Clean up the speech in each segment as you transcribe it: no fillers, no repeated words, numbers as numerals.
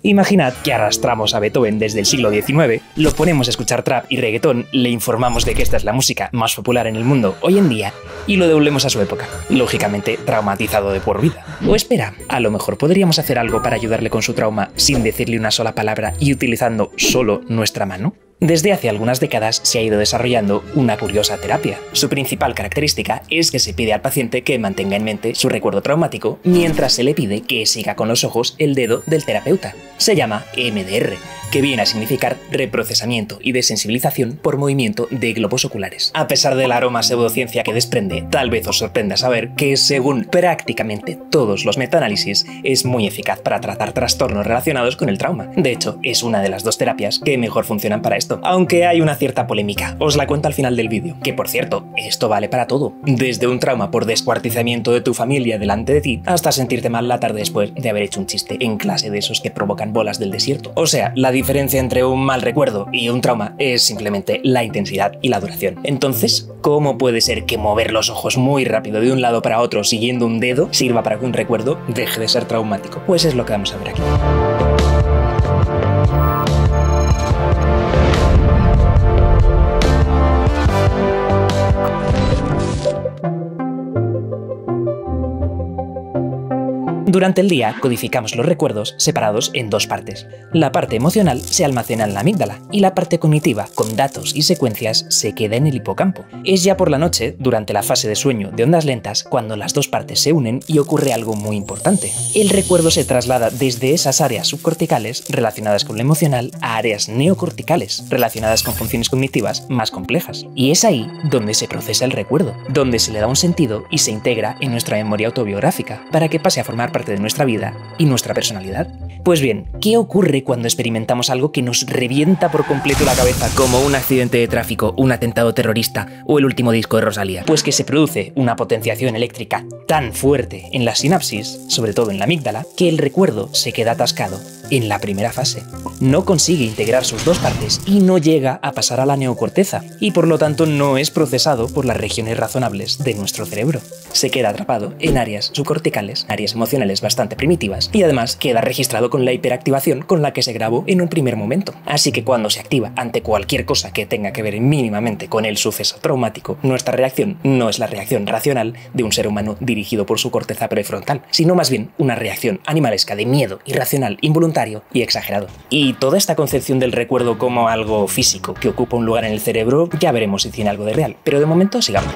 Imaginad que arrastramos a Beethoven desde el siglo XIX, lo ponemos a escuchar trap y reggaetón, le informamos de que esta es la música más popular en el mundo hoy en día y lo devolvemos a su época, lógicamente traumatizado de por vida. O espera, a lo mejor podríamos hacer algo para ayudarle con su trauma sin decirle una sola palabra y utilizando solo nuestra mano. Desde hace algunas décadas se ha ido desarrollando una curiosa terapia. Su principal característica es que se pide al paciente que mantenga en mente su recuerdo traumático mientras se le pide que siga con los ojos el dedo del terapeuta. Se llama EMDR, que viene a significar reprocesamiento y desensibilización por movimiento de globos oculares. A pesar del aroma pseudociencia que desprende, tal vez os sorprenda saber que, según prácticamente todos los metaanálisis, es muy eficaz para tratar trastornos relacionados con el trauma. De hecho, es una de las dos terapias que mejor funcionan para esto, aunque hay una cierta polémica. Os la cuento al final del vídeo, que por cierto, esto vale para todo, desde un trauma por descuartizamiento de tu familia delante de ti, hasta sentirte mal la tarde después de haber hecho un chiste en clase de esos que provocan bolas del desierto. O sea, la diferencia entre un mal recuerdo y un trauma es simplemente la intensidad y la duración. Entonces, ¿cómo puede ser que mover los ojos muy rápido de un lado para otro siguiendo un dedo sirva para que un recuerdo deje de ser traumático? Pues es lo que vamos a ver aquí. Durante el día codificamos los recuerdos separados en dos partes. La parte emocional se almacena en la amígdala y la parte cognitiva, con datos y secuencias, se queda en el hipocampo. Es ya por la noche, durante la fase de sueño de ondas lentas, cuando las dos partes se unen y ocurre algo muy importante. El recuerdo se traslada desde esas áreas subcorticales relacionadas con lo emocional a áreas neocorticales relacionadas con funciones cognitivas más complejas. Y es ahí donde se procesa el recuerdo, donde se le da un sentido y se integra en nuestra memoria autobiográfica para que pase a formar parte de nuestra vida y nuestra personalidad. Pues bien, ¿qué ocurre cuando experimentamos algo que nos revienta por completo la cabeza, como un accidente de tráfico, un atentado terrorista o el último disco de Rosalía? Pues que se produce una potenciación eléctrica tan fuerte en la sinapsis, sobre todo en la amígdala, que el recuerdo se queda atascado en la primera fase. No consigue integrar sus dos partes y no llega a pasar a la neocorteza, y por lo tanto no es procesado por las regiones razonables de nuestro cerebro. Se queda atrapado en áreas subcorticales, áreas emocionales bastante primitivas, y además queda registrado con la hiperactivación con la que se grabó en un primer momento. Así que cuando se activa ante cualquier cosa que tenga que ver mínimamente con el suceso traumático, nuestra reacción no es la reacción racional de un ser humano dirigido por su corteza prefrontal, sino más bien una reacción animalesca de miedo irracional, involuntario y exagerado. Y toda esta concepción del recuerdo como algo físico que ocupa un lugar en el cerebro, ya veremos si tiene algo de real, pero de momento sigamos.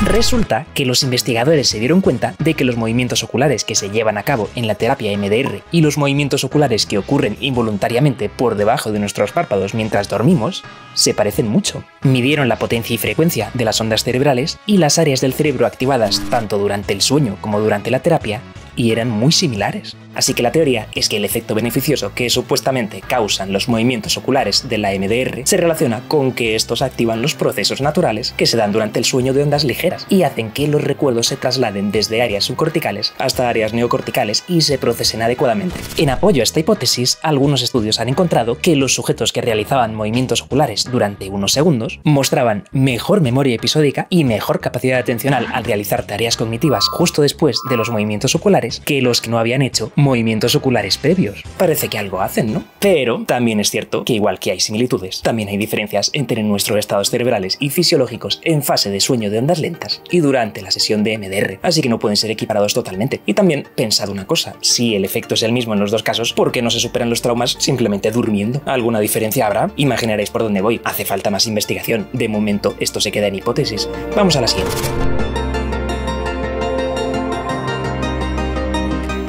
Resulta que los investigadores se dieron cuenta de que los movimientos oculares que se llevan a cabo en la terapia EMDR y los movimientos oculares que ocurren involuntariamente por debajo de nuestros párpados mientras dormimos se parecen mucho. Midieron la potencia y frecuencia de las ondas cerebrales y las áreas del cerebro activadas tanto durante el sueño como durante la terapia y eran muy similares. Así que la teoría es que el efecto beneficioso que supuestamente causan los movimientos oculares de la EMDR se relaciona con que estos activan los procesos naturales que se dan durante el sueño de ondas ligeras y hacen que los recuerdos se trasladen desde áreas subcorticales hasta áreas neocorticales y se procesen adecuadamente. En apoyo a esta hipótesis, algunos estudios han encontrado que los sujetos que realizaban movimientos oculares durante unos segundos mostraban mejor memoria episódica y mejor capacidad atencional al realizar tareas cognitivas justo después de los movimientos oculares que los que no habían hecho movimientos oculares previos. Parece que algo hacen, ¿no? Pero también es cierto que igual que hay similitudes, también hay diferencias entre nuestros estados cerebrales y fisiológicos en fase de sueño de ondas lentas y durante la sesión de EMDR, así que no pueden ser equiparados totalmente. Y también pensad una cosa, si el efecto es el mismo en los dos casos, ¿por qué no se superan los traumas simplemente durmiendo? ¿Alguna diferencia habrá? Imaginaréis por dónde voy. Hace falta más investigación. De momento esto se queda en hipótesis. Vamos a la siguiente.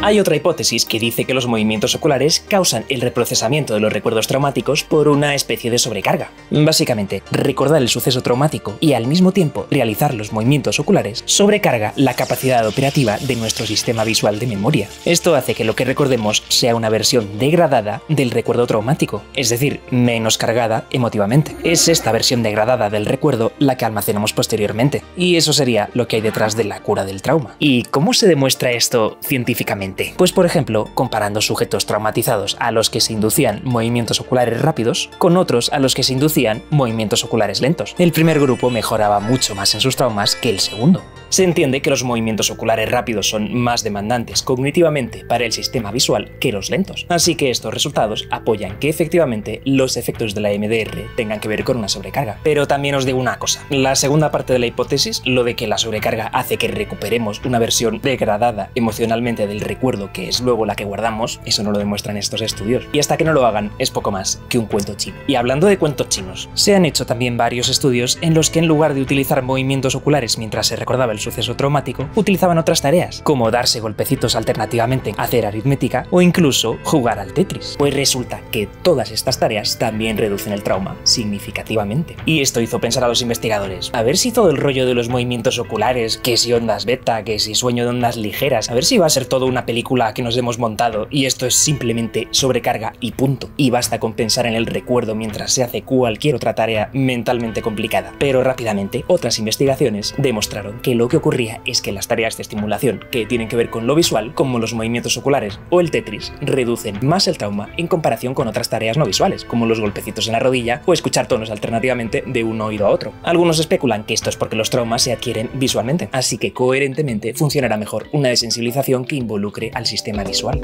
Hay otra hipótesis que dice que los movimientos oculares causan el reprocesamiento de los recuerdos traumáticos por una especie de sobrecarga. Básicamente, recordar el suceso traumático y al mismo tiempo realizar los movimientos oculares sobrecarga la capacidad operativa de nuestro sistema visual de memoria. Esto hace que lo que recordemos sea una versión degradada del recuerdo traumático, es decir, menos cargada emotivamente. Es esta versión degradada del recuerdo la que almacenamos posteriormente, y eso sería lo que hay detrás de la cura del trauma. ¿Y cómo se demuestra esto científicamente? diferente. Pues por ejemplo, comparando sujetos traumatizados a los que se inducían movimientos oculares rápidos con otros a los que se inducían movimientos oculares lentos. El primer grupo mejoraba mucho más en sus traumas que el segundo. Se entiende que los movimientos oculares rápidos son más demandantes cognitivamente para el sistema visual que los lentos, así que estos resultados apoyan que efectivamente los efectos de la MDR tengan que ver con una sobrecarga. Pero también os digo una cosa, la segunda parte de la hipótesis, lo de que la sobrecarga hace que recuperemos una versión degradada emocionalmente del recuerdo que es luego la que guardamos, eso no lo demuestran estos estudios. Y hasta que no lo hagan es poco más que un cuento chino. Y hablando de cuentos chinos, se han hecho también varios estudios en los que en lugar de utilizar movimientos oculares mientras se recordaba el suceso traumático, utilizaban otras tareas, como darse golpecitos alternativamente, hacer aritmética o incluso jugar al Tetris. Pues resulta que todas estas tareas también reducen el trauma significativamente. Y esto hizo pensar a los investigadores, a ver si todo el rollo de los movimientos oculares, que si ondas beta, que si sueño de ondas ligeras, a ver si va a ser toda una película que nos hemos montado y esto es simplemente sobrecarga y punto. Y basta con pensar en el recuerdo mientras se hace cualquier otra tarea mentalmente complicada. Pero rápidamente otras investigaciones demostraron que lo que ocurría es que las tareas de estimulación que tienen que ver con lo visual, como los movimientos oculares o el Tetris, reducen más el trauma en comparación con otras tareas no visuales, como los golpecitos en la rodilla o escuchar tonos alternativamente de un oído a otro. Algunos especulan que esto es porque los traumas se adquieren visualmente, así que coherentemente funcionará mejor una desensibilización que involucre al sistema visual.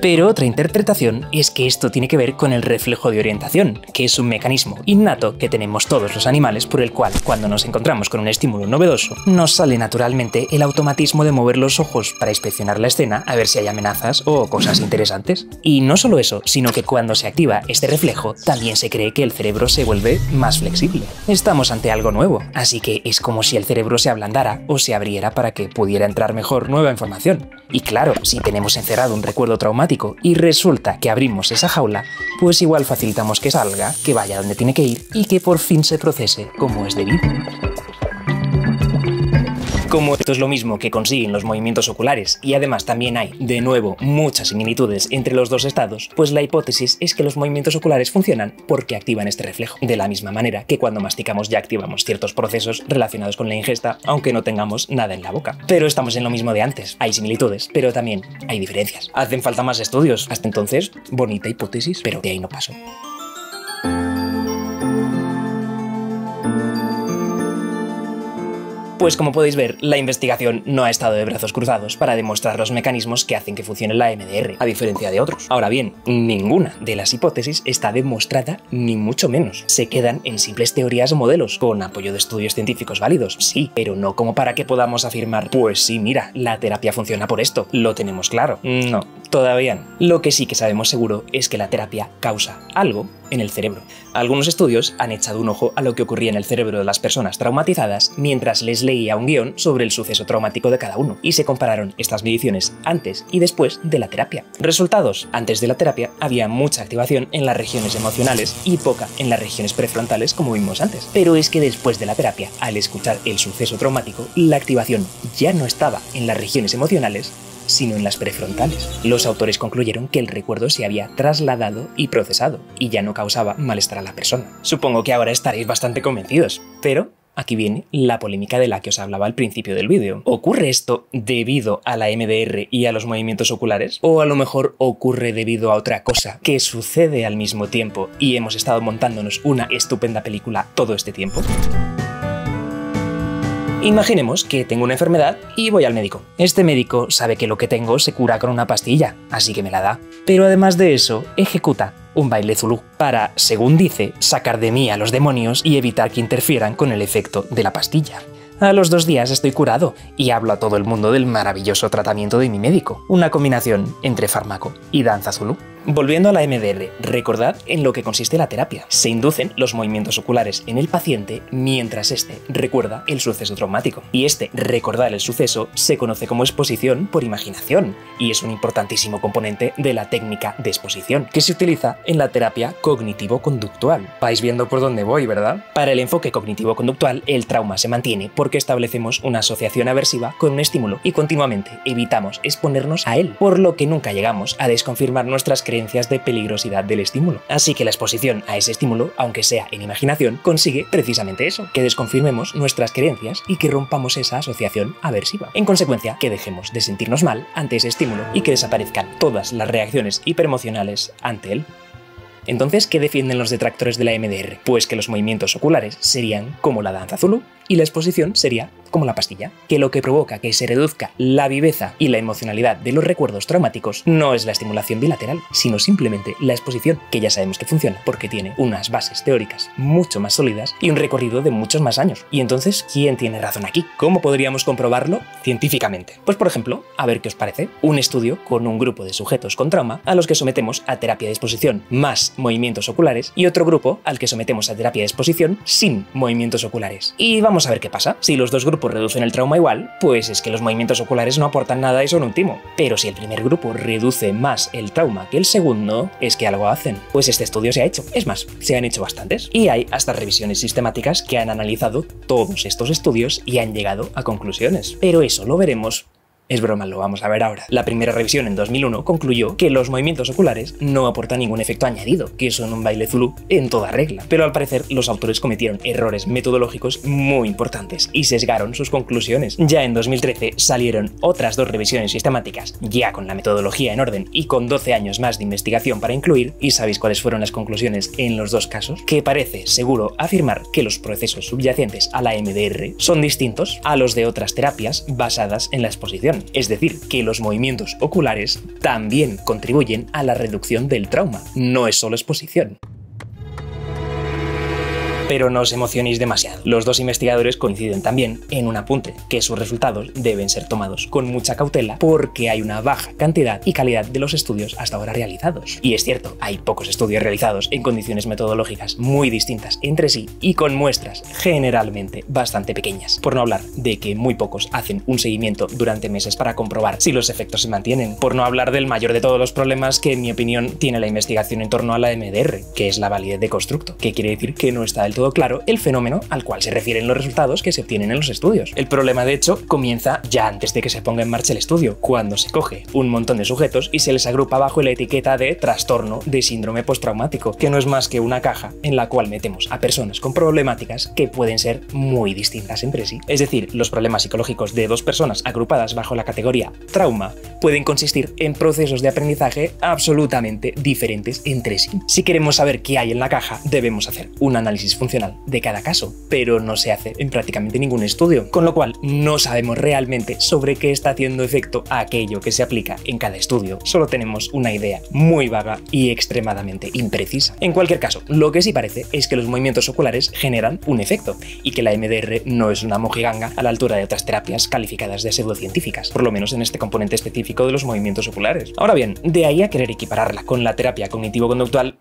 Pero otra interpretación es que esto tiene que ver con el reflejo de orientación, que es un mecanismo innato que tenemos todos los animales por el cual, cuando nos encontramos con un estímulo novedoso, nos sale naturalmente el automatismo de mover los ojos para inspeccionar la escena a ver si hay amenazas o cosas interesantes. Y no solo eso, sino que cuando se activa este reflejo, también se cree que el cerebro se vuelve más flexible. Estamos ante algo nuevo, así que es como si el cerebro se ablandara o se abriera para que pudiera entrar mejor nueva información. Y claro, si tenemos encerrado un recuerdo traumático y resulta que abrimos esa jaula, pues igual facilitamos que salga, que vaya donde tiene que ir y que por fin se procese como es debido. Como esto es lo mismo que consiguen los movimientos oculares y además también hay, de nuevo, muchas similitudes entre los dos estados, pues la hipótesis es que los movimientos oculares funcionan porque activan este reflejo, de la misma manera que cuando masticamos ya activamos ciertos procesos relacionados con la ingesta, aunque no tengamos nada en la boca. Pero estamos en lo mismo de antes, hay similitudes, pero también hay diferencias. Hacen falta más estudios. Hasta entonces, bonita hipótesis, pero de ahí no paso. Pues como podéis ver, la investigación no ha estado de brazos cruzados para demostrar los mecanismos que hacen que funcione la MDR, a diferencia de otros. Ahora bien, ninguna de las hipótesis está demostrada, ni mucho menos. Se quedan en simples teorías o modelos, con apoyo de estudios científicos válidos, sí, pero no como para que podamos afirmar, pues sí, mira, la terapia funciona por esto, lo tenemos claro. No, todavía no. Lo que sí que sabemos seguro es que la terapia causa algo en el cerebro. Algunos estudios han echado un ojo a lo que ocurría en el cerebro de las personas traumatizadas mientras les leía un guión sobre el suceso traumático de cada uno, y se compararon estas mediciones antes y después de la terapia. Resultados: antes de la terapia había mucha activación en las regiones emocionales y poca en las regiones prefrontales, como vimos antes. Pero es que después de la terapia, al escuchar el suceso traumático, la activación ya no estaba en las regiones emocionales, sino en las prefrontales. Los autores concluyeron que el recuerdo se había trasladado y procesado, y ya no causaba malestar a la persona. Supongo que ahora estaréis bastante convencidos, pero aquí viene la polémica de la que os hablaba al principio del vídeo. ¿Ocurre esto debido a la MDR y a los movimientos oculares? ¿O a lo mejor ocurre debido a otra cosa que sucede al mismo tiempo y hemos estado montándonos una estupenda película todo este tiempo? Imaginemos que tengo una enfermedad y voy al médico. Este médico sabe que lo que tengo se cura con una pastilla, así que me la da. Pero además de eso, ejecuta un baile zulú para, según dice, sacar de mí a los demonios y evitar que interfieran con el efecto de la pastilla. A los 2 días estoy curado y hablo a todo el mundo del maravilloso tratamiento de mi médico, una combinación entre fármaco y danza zulú. Volviendo a la MDR, recordad en lo que consiste la terapia. Se inducen los movimientos oculares en el paciente mientras éste recuerda el suceso traumático. Y este recordar el suceso se conoce como exposición por imaginación y es un importantísimo componente de la técnica de exposición que se utiliza en la terapia cognitivo-conductual. Vais viendo por dónde voy, ¿verdad? Para el enfoque cognitivo-conductual, el trauma se mantiene porque establecemos una asociación aversiva con un estímulo y continuamente evitamos exponernos a él, por lo que nunca llegamos a desconfirmar nuestras creencias creencias de peligrosidad del estímulo. Así que la exposición a ese estímulo, aunque sea en imaginación, consigue precisamente eso, que desconfirmemos nuestras creencias y que rompamos esa asociación aversiva. En consecuencia, que dejemos de sentirnos mal ante ese estímulo y que desaparezcan todas las reacciones hiperemocionales ante él. Entonces, ¿qué defienden los detractores de la EMDR? Pues que los movimientos oculares serían como la danza zulú y la exposición sería como la pastilla, que lo que provoca que se reduzca la viveza y la emocionalidad de los recuerdos traumáticos no es la estimulación bilateral, sino simplemente la exposición, que ya sabemos que funciona porque tiene unas bases teóricas mucho más sólidas y un recorrido de muchos más años. Y entonces, ¿quién tiene razón aquí? ¿Cómo podríamos comprobarlo científicamente? Pues por ejemplo, a ver qué os parece, un estudio con un grupo de sujetos con trauma a los que sometemos a terapia de exposición más movimientos oculares y otro grupo al que sometemos a terapia de exposición sin movimientos oculares. Y vamos a ver qué pasa. Si los dos grupos reducen el trauma igual, pues es que los movimientos oculares no aportan nada y son un timo. Pero si el primer grupo reduce más el trauma que el segundo, es que algo hacen. Pues este estudio se ha hecho. Es más, se han hecho bastantes. Y hay hasta revisiones sistemáticas que han analizado todos estos estudios y han llegado a conclusiones. Pero eso lo veremos. Es broma, lo vamos a ver ahora. La primera revisión en 2001 concluyó que los movimientos oculares no aportan ningún efecto añadido, que son un baile zulú en toda regla. Pero al parecer los autores cometieron errores metodológicos muy importantes y sesgaron sus conclusiones. Ya en 2013 salieron otras dos revisiones sistemáticas, ya con la metodología en orden y con 12 años más de investigación para incluir, y ¿sabéis cuáles fueron las conclusiones en los dos casos? Que parece seguro afirmar que los procesos subyacentes a la EMDR son distintos a los de otras terapias basadas en la exposición. Es decir, que los movimientos oculares también contribuyen a la reducción del trauma, no es solo exposición. Pero no os emocionéis demasiado. Los dos investigadores coinciden también en un apunte, que sus resultados deben ser tomados con mucha cautela porque hay una baja cantidad y calidad de los estudios hasta ahora realizados. Y es cierto, hay pocos estudios realizados en condiciones metodológicas muy distintas entre sí y con muestras generalmente bastante pequeñas. Por no hablar de que muy pocos hacen un seguimiento durante meses para comprobar si los efectos se mantienen. Por no hablar del mayor de todos los problemas que, en mi opinión, tiene la investigación en torno a la EMDR, que es la validez de constructo, que quiere decir que no está del todo claro el fenómeno al cual se refieren los resultados que se obtienen en los estudios. El problema, de hecho, comienza ya antes de que se ponga en marcha el estudio, cuando se coge un montón de sujetos y se les agrupa bajo la etiqueta de trastorno de síndrome postraumático, que no es más que una caja en la cual metemos a personas con problemáticas que pueden ser muy distintas entre sí. Es decir, los problemas psicológicos de dos personas agrupadas bajo la categoría trauma pueden consistir en procesos de aprendizaje absolutamente diferentes entre sí. Si queremos saber qué hay en la caja, debemos hacer un análisis funcional de cada caso, pero no se hace en prácticamente ningún estudio, con lo cual no sabemos realmente sobre qué está haciendo efecto aquello que se aplica en cada estudio. Solo tenemos una idea muy vaga y extremadamente imprecisa. En cualquier caso, lo que sí parece es que los movimientos oculares generan un efecto y que la EMDR no es una mojiganga a la altura de otras terapias calificadas de pseudocientíficas, por lo menos en este componente específico de los movimientos oculares. Ahora bien, de ahí a querer equipararla con la terapia cognitivo-conductual,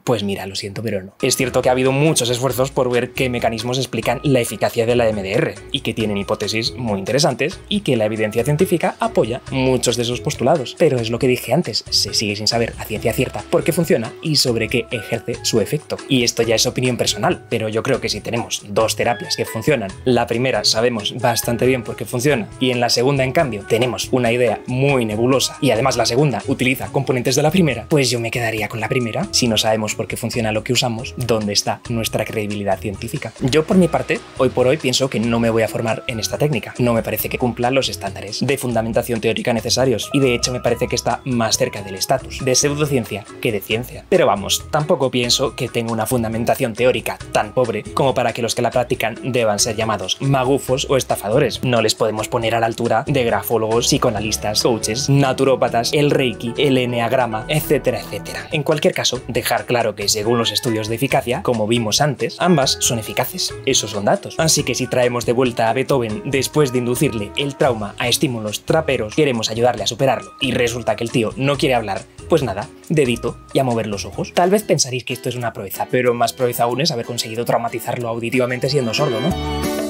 pues mira, lo siento, pero no. Es cierto que ha habido muchos esfuerzos por ver qué mecanismos explican la eficacia de la EMDR y que tienen hipótesis muy interesantes y que la evidencia científica apoya muchos de esos postulados. Pero es lo que dije antes, se sigue sin saber a ciencia cierta por qué funciona y sobre qué ejerce su efecto. Y esto ya es opinión personal, pero yo creo que si tenemos dos terapias que funcionan, la primera sabemos bastante bien por qué funciona y en la segunda, en cambio, tenemos una idea muy nebulosa y además la segunda utiliza componentes de la primera, pues yo me quedaría con la primera. Si no sabemos por qué funciona lo que usamos, ¿dónde está nuestra credibilidad científica? Yo, por mi parte, hoy por hoy pienso que no me voy a formar en esta técnica. No me parece que cumpla los estándares de fundamentación teórica necesarios y de hecho me parece que está más cerca del estatus de pseudociencia que de ciencia. Pero vamos, tampoco pienso que tenga una fundamentación teórica tan pobre como para que los que la practican deban ser llamados magufos o estafadores. No les podemos poner a la altura de grafólogos, psicoanalistas, coaches, naturópatas, el reiki, el eneagrama, etcétera, etcétera. En cualquier caso, dejar claro que según los estudios de eficacia, como vimos antes, ambas son eficaces. Esos son datos. Así que si traemos de vuelta a Beethoven después de inducirle el trauma a estímulos traperos, queremos ayudarle a superarlo y resulta que el tío no quiere hablar, pues nada, dedito y a mover los ojos. Tal vez pensaréis que esto es una proeza, pero más proeza aún es haber conseguido traumatizarlo auditivamente siendo sordo, ¿no?